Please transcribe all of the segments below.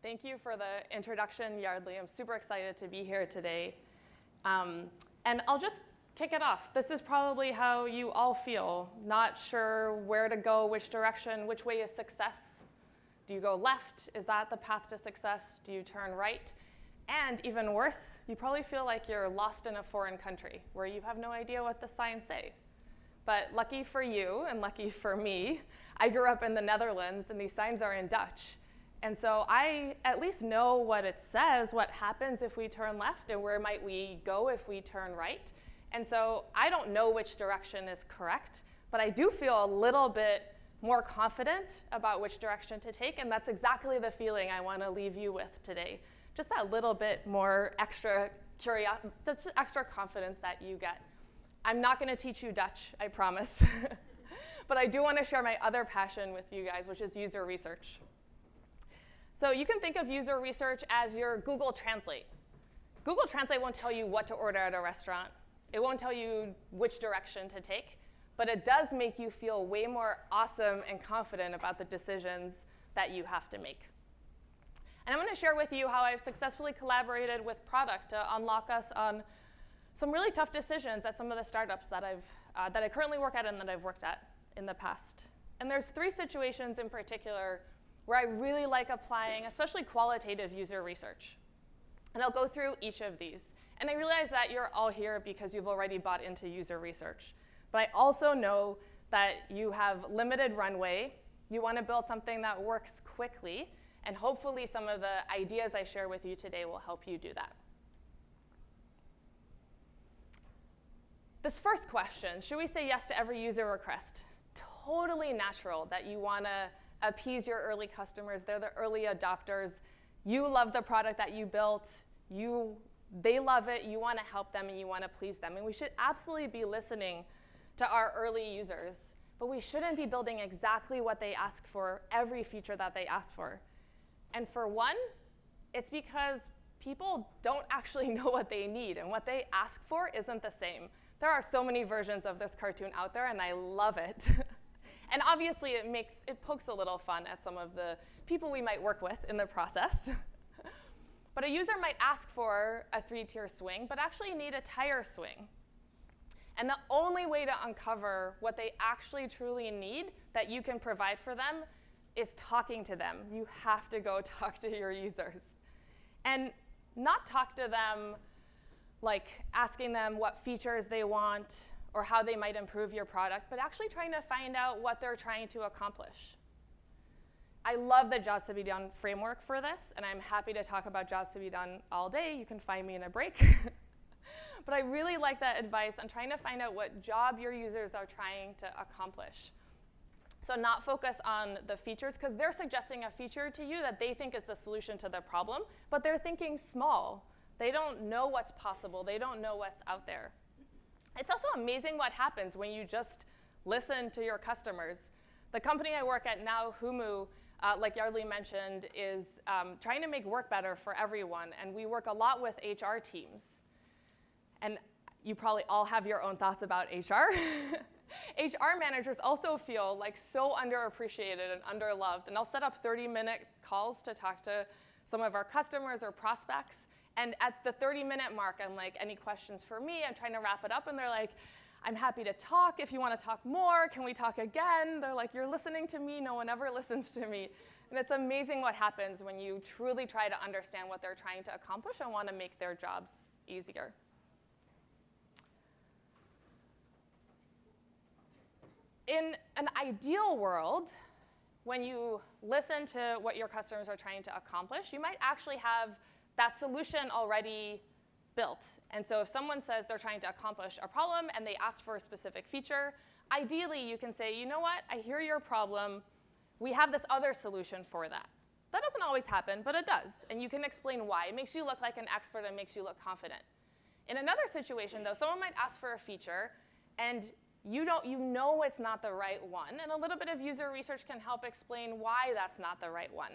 Thank you for the introduction, Yardley. I'm super excited to be here today. And I'll just kick it off. This is probably how you all feel, not sure where to go, which direction, which way is success. Do you go left? Is that the path to success? Do you turn right? And even worse, you probably feel like you're lost in a foreign country where you have no idea what the signs say. But lucky for you and lucky for me, I grew up in the Netherlands and these signs are in Dutch. And so I at least know what it says, what happens if we turn left and where might we go if we turn right. And so I don't know which direction is correct, but I do feel a little bit more confident about which direction to take, and that's exactly the feeling I want to leave you with today. Just that little bit more extra confidence that you get. I'm not going to teach you Dutch, I promise. But I do want to share my other passion with you guys, which is user research. So you can think of user research as your Google Translate. Google Translate won't tell you what to order at a restaurant. It won't tell you which direction to take. But it does make you feel way more awesome and confident about the decisions that you have to make. And I'm going to share with you how I've successfully collaborated with product to unlock us on some really tough decisions at some of the startups that I currently work at and that I've worked at in the past. And there's 3 situations in particular where I really like applying, especially qualitative user research. And I'll go through each of these. And I realize that you're all here because you've already bought into user research. But I also know that you have limited runway. You want to build something that works quickly. And hopefully some of the ideas I share with you today will help you do that. This first question, should we say yes to every user request? Totally natural that you want to appease your early customers. They're the early adopters. You love the product that you built. They love it. You want to help them and you want to please them. And we should absolutely be listening to our early users. But we shouldn't be building exactly what they ask for, every feature that they ask for. And for one, it's because people don't actually know what they need. And what they ask for isn't the same. There are so many versions of this cartoon out there, and I love it. And obviously, it pokes a little fun at some of the people we might work with in the process. But a user might ask for a 3-tier swing, but actually need a tire swing. And the only way to uncover what they actually truly need that you can provide for them is talking to them. You have to go talk to your users. And not talk to them like asking them what features they want or how they might improve your product, but actually trying to find out what they're trying to accomplish. I love the Jobs to be Done framework for this, and I'm happy to talk about Jobs to be Done all day. You can find me in a break. But I really like that advice on trying to find out what job your users are trying to accomplish. So not focus on the features, because they're suggesting a feature to you that they think is the solution to the problem, but they're thinking small. They don't know what's possible. They don't know what's out there. It's also amazing what happens when you just listen to your customers. The company I work at now, Humu, like Yardley mentioned, is trying to make work better for everyone. And we work a lot with HR teams. And you probably all have your own thoughts about HR. HR managers also feel like so underappreciated and underloved. And I'll set up 30-minute calls to talk to some of our customers or prospects. And at the 30-minute mark, I'm like, any questions for me? I'm trying to wrap it up. And they're like, I'm happy to talk. If you want to talk more, can we talk again? They're like, you're listening to me. No one ever listens to me. And it's amazing what happens when you truly try to understand what they're trying to accomplish and want to make their jobs easier. In an ideal world, when you listen to what your customers are trying to accomplish, you might actually have that solution already built. And so if someone says they're trying to accomplish a problem and they ask for a specific feature, ideally you can say, you know what, I hear your problem. We have this other solution for that. That doesn't always happen, but it does. And you can explain why. It makes you look like an expert and makes you look confident. In another situation, though, someone might ask for a feature, and you know it's not the right one. And a little bit of user research can help explain why that's not the right one.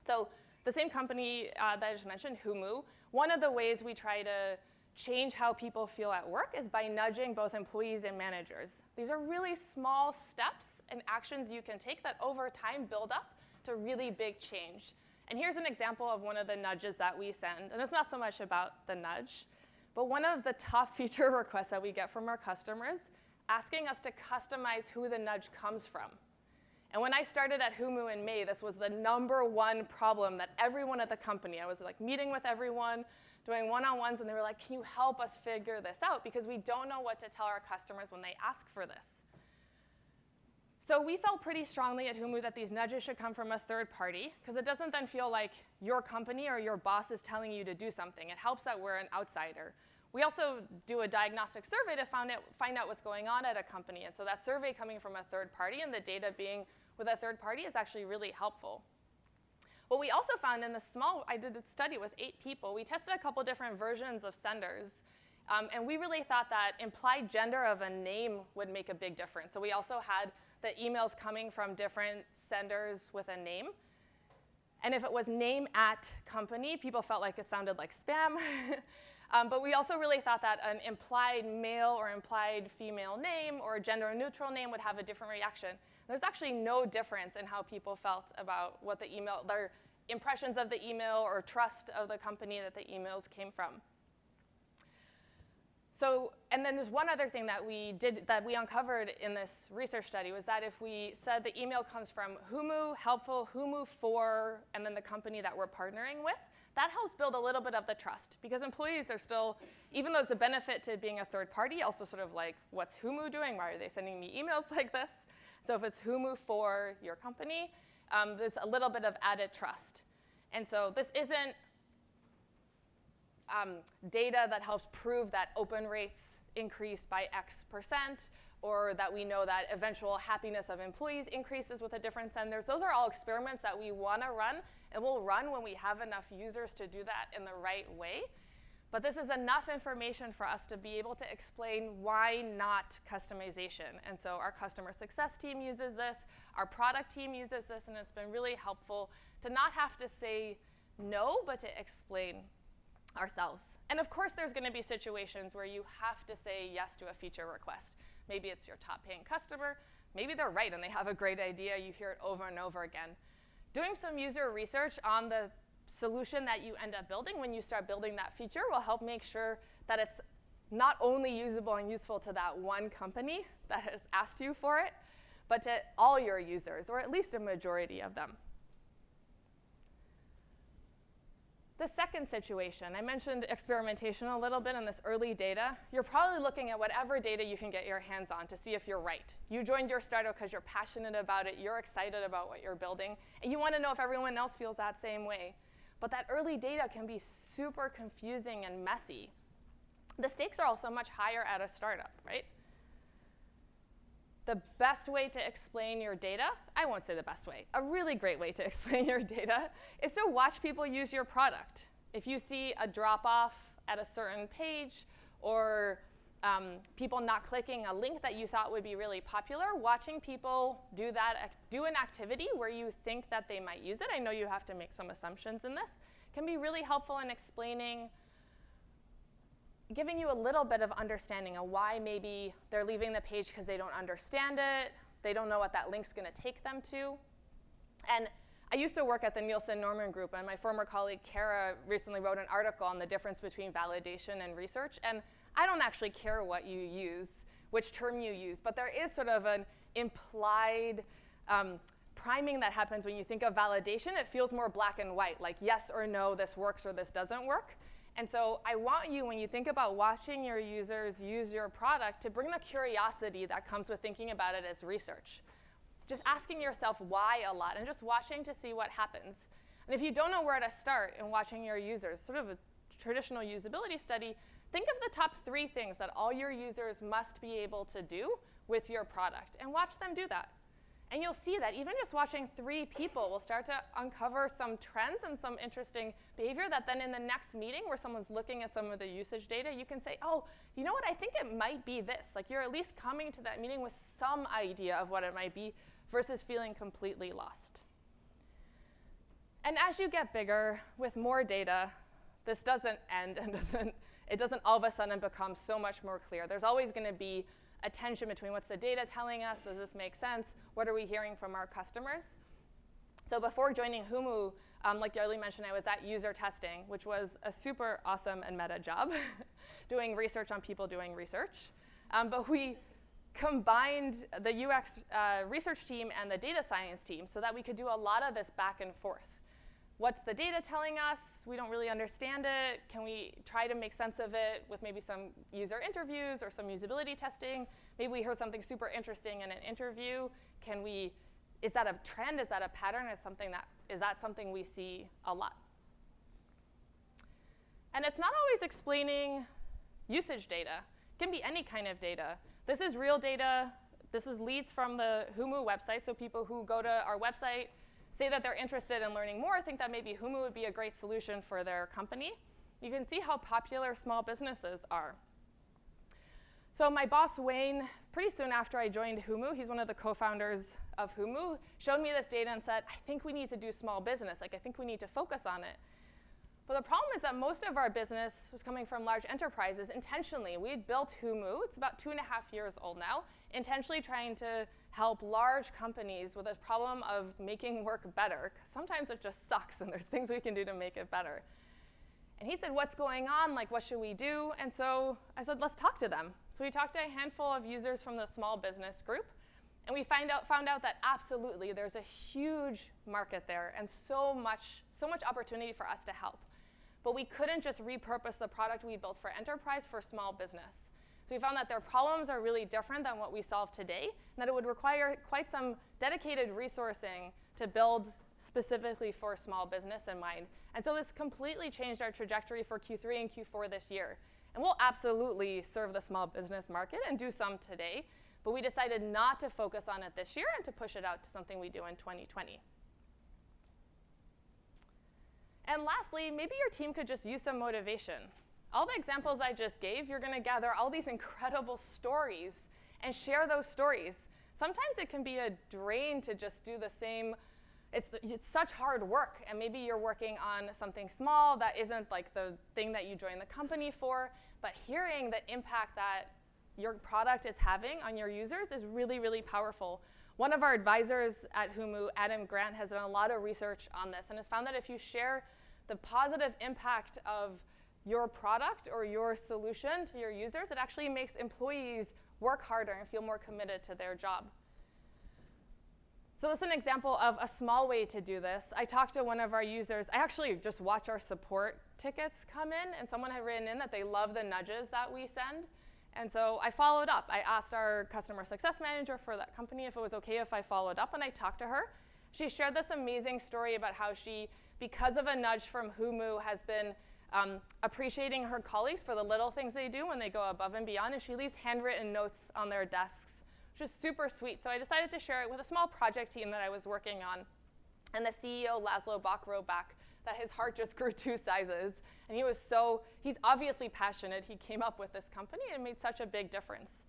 So the same company that I just mentioned, Humu, one of the ways we try to change how people feel at work is by nudging both employees and managers. These are really small steps and actions you can take that over time build up to really big change. And here's an example of one of the nudges that we send. And it's not so much about the nudge, but one of the top feature requests that we get from our customers asking us to customize who the nudge comes from. And when I started at Humu in May, this was the #1 problem that everyone at the company, I was like meeting with everyone, doing one-on-ones, and they were like, can you help us figure this out? Because we don't know what to tell our customers when they ask for this. So we felt pretty strongly at Humu that these nudges should come from a third party, because it doesn't then feel like your company or your boss is telling you to do something. It helps that we're an outsider. We also do a diagnostic survey to find out what's going on at a company. And so that survey coming from a third party and the data being with a third party is actually really helpful. What we also found in I did a study with 8 people. We tested a couple different versions of senders. And we really thought that implied gender of a name would make a big difference. So we also had the emails coming from different senders with a name. And if it was name at company, people felt like it sounded like spam. But we also really thought that an implied male or implied female name or a gender neutral name would have a different reaction. There's actually no difference in how people felt about what their impressions of the email or trust of the company that the emails came from. So, and then there's one other thing that we uncovered in this research study was that if we said the email comes from Humu, helpful, Humu for, and then the company that we're partnering with, that helps build a little bit of the trust, because employees are still, even though it's a benefit to being a third party, also sort of like, what's Humu doing? Why are they sending me emails like this? So if it's Humu for your company, there's a little bit of added trust. And so this isn't data that helps prove that open rates increase by X%, or that we know that eventual happiness of employees increases with a different senders. Those are all experiments that we want to run, and we'll run when we have enough users to do that in the right way. But this is enough information for us to be able to explain why not customization. And so our customer success team uses this, our product team uses this, and it's been really helpful to not have to say no, but to explain ourselves. And of course, there's going to be situations where you have to say yes to a feature request. Maybe it's your top paying customer. Maybe they're right and they have a great idea. You hear it over and over again. Doing some user research on the solution that you end up building when you start building that feature will help make sure that it's not only usable and useful to that one company that has asked you for it, but to all your users, or at least a majority of them. The second situation, I mentioned experimentation a little bit in this early data. You're probably looking at whatever data you can get your hands on to see if you're right. You joined your startup because you're passionate about it, you're excited about what you're building, and you want to know if everyone else feels that same way. But that early data can be super confusing and messy. The stakes are also much higher at a startup, right? The best way to explain your data, I won't say the best way, a really great way to explain your data is to watch people use your product. If you see a drop-off at a certain page or people not clicking a link that you thought would be really popular, watching people do an activity where you think that they might use it, I know you have to make some assumptions in this, can be really helpful in explaining, giving you a little bit of understanding of why maybe they're leaving the page because they don't understand it, they don't know what that link's going to take them to. And I used to work at the Nielsen-Norman Group, and my former colleague Kara recently wrote an article on the difference between validation and research. And I don't actually care what you use, which term you use, but there is sort of an implied priming that happens when you think of validation. It feels more black and white, like yes or no, this works or this doesn't work. And so I want you, when you think about watching your users use your product, to bring the curiosity that comes with thinking about it as research. Just asking yourself why a lot and just watching to see what happens. And if you don't know where to start in watching your users, sort of a traditional usability study, think of the top 3 things that all your users must be able to do with your product and watch them do that. And you'll see that even just watching 3 people will start to uncover some trends and some interesting behavior that then in the next meeting where someone's looking at some of the usage data, you can say, oh, you know what, I think it might be this. Like you're at least coming to that meeting with some idea of what it might be versus feeling completely lost. And as you get bigger with more data, this doesn't end and it doesn't all of a sudden become so much more clear. There's always going to be a tension between what's the data telling us, does this make sense, what are we hearing from our customers? So before joining Humu, Like Yarli mentioned, I was at user testing, which was a super awesome and meta job, doing research on people doing research. But we combined the UX research team and the data science team so that we could do a lot of this back and forth. What's the data telling us? We don't really understand it. Can we try to make sense of it with maybe some user interviews or some usability testing? Maybe we heard something super interesting in an interview. Is that a trend? Is that a pattern? Is that something we see a lot? And it's not always explaining usage data. It can be any kind of data. This is real data. This is leads from the Humu website. So people who go to our website, say that they're interested in learning more, think that maybe Humu would be a great solution for their company. You can see how popular small businesses are. So my boss, Wayne, pretty soon after I joined Humu, he's one of the co-founders of Humu, showed me this data and said, I think we need to do small business. I think we need to focus on it. But the problem is that most of our business was coming from large enterprises intentionally. We had built Humu, it's about 2.5 years old now, intentionally trying to help large companies with this problem of making work better. 'Cause sometimes it just sucks and there's things we can do to make it better. And he said, what's going on? Like, what should we do? And so I said, let's talk to them. So we talked to a handful of users from the small business group. And we found out that absolutely there's a huge market there and so much opportunity for us to help. But we couldn't just repurpose the product we built for enterprise for small business. So we found that their problems are really different than what we solve today, and that it would require quite some dedicated resourcing to build specifically for small business in mind. And so this completely changed our trajectory for Q3 and Q4 this year. And we'll absolutely serve the small business market and do some today, but we decided not to focus on it this year and to push it out to something we do in 2020. And lastly, maybe your team could just use some motivation. All the examples I just gave, you're going to gather all these incredible stories and share those stories. Sometimes it can be a drain to just do the same. It's such hard work, and maybe you're working on something small that isn't like the thing that you joined the company for, but hearing the impact that your product is having on your users is really, really powerful. One of our advisors at Humu, Adam Grant, has done a lot of research on this and has found that if you share the positive impact of your product or your solution to your users, it actually makes employees work harder and feel more committed to their job. So this is an example of a small way to do this. I talked to one of our users. I actually just watch our support tickets come in, and someone had written in that they love the nudges that we send. And so I followed up. I asked our customer success manager for that company if it was okay if I followed up, and I talked to her. She shared this amazing story about how she, because of a nudge from Humu, has been appreciating her colleagues for the little things they do when they go above and beyond, and she leaves handwritten notes on their desks, which is super sweet. So I decided to share it with a small project team that I was working on. And the CEO, Laszlo Bach, wrote back that his heart just grew 2 sizes. And he's obviously passionate. He came up with this company and it made such a big difference.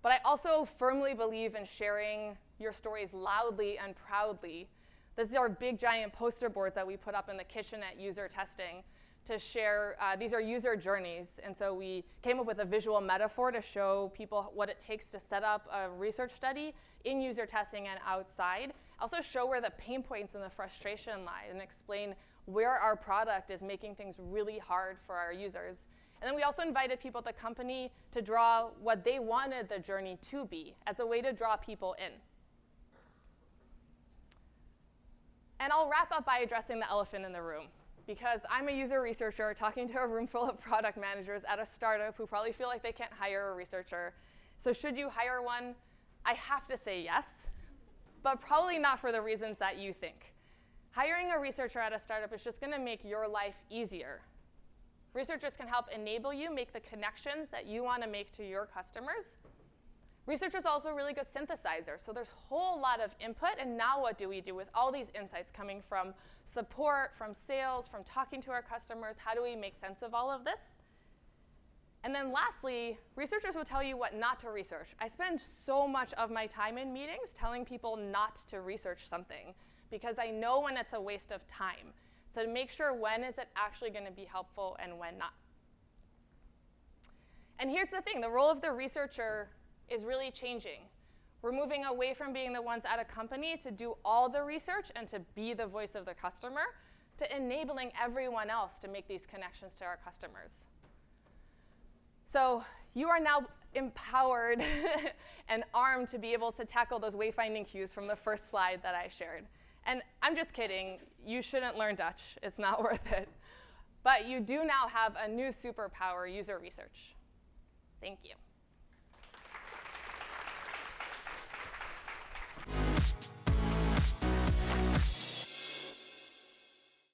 But I also firmly believe in sharing your stories loudly and proudly. These are big, giant poster boards that we put up in the kitchen at user testing to share. These are user journeys. And so we came up with a visual metaphor to show people what it takes to set up a research study in user testing and outside. Also show where the pain points and the frustration lie and explain where our product is making things really hard for our users. And then we also invited people at the company to draw what they wanted the journey to be as a way to draw people in. And I'll wrap up by addressing the elephant in the room, because I'm a user researcher talking to a room full of product managers at a startup who probably feel like they can't hire a researcher. So should you hire one? I have to say yes, but probably not for the reasons that you think. Hiring a researcher at a startup is just going to make your life easier. Researchers can help enable you make the connections that you want to make to your customers. Researchers are also a really good synthesizer, so there's a whole lot of input, and now what do we do with all these insights coming from support, from sales, from talking to our customers? How do we make sense of all of this? And then lastly, researchers will tell you what not to research. I spend so much of my time in meetings telling people not to research something, because I know when it's a waste of time. So to make sure when is it actually going to be helpful and when not. And here's the thing, the role of the researcher is really changing. We're moving away from being the ones at a company to do all the research and to be the voice of the customer, to enabling everyone else to make these connections to our customers. So you are now empowered and armed to be able to tackle those wayfinding cues from the first slide that I shared. And I'm just kidding. You shouldn't learn Dutch. It's not worth it. But you do now have a new superpower, user research. Thank you.